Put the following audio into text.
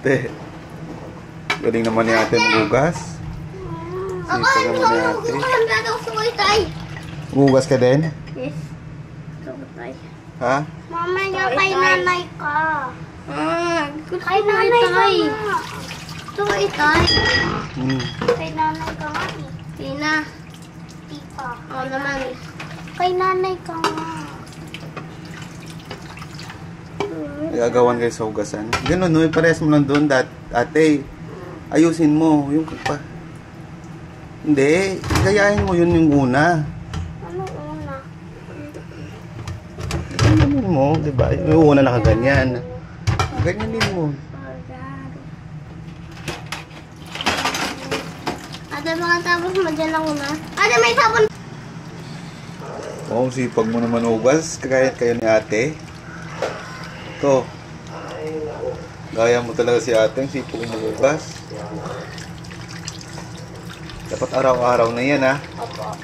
Te. Galing naman ni ate magugas. Sipag naman ni ate. Magugas ka din? Yes. Tay. Ha? Mama niya kay nanay ka. Kay nanay ka. Ito kay tay. Hmm. Kay nanay ka nga eh. Tina. Tita. Oo naman. Kay nanay ka nga. Gagawan kayo sa hugasan. Ganun, no? Ipares mo lang doon, ate. Ayusin mo. Yung pa. Hindi. Gayahin mo yun yung una. Ano una? Ganyan mo, di ba? Yung una nakaganyan. Ganyanin mo. Ate, baka tapos mo dyan lang una. Ate, may sabon. Oo, sipag mo naman hugas. Kagayat kayo ni ate. Ito. Gaya mo talaga si ate. Yung sipag mo hugas. Dapat araw-araw na yan, ha? Opo.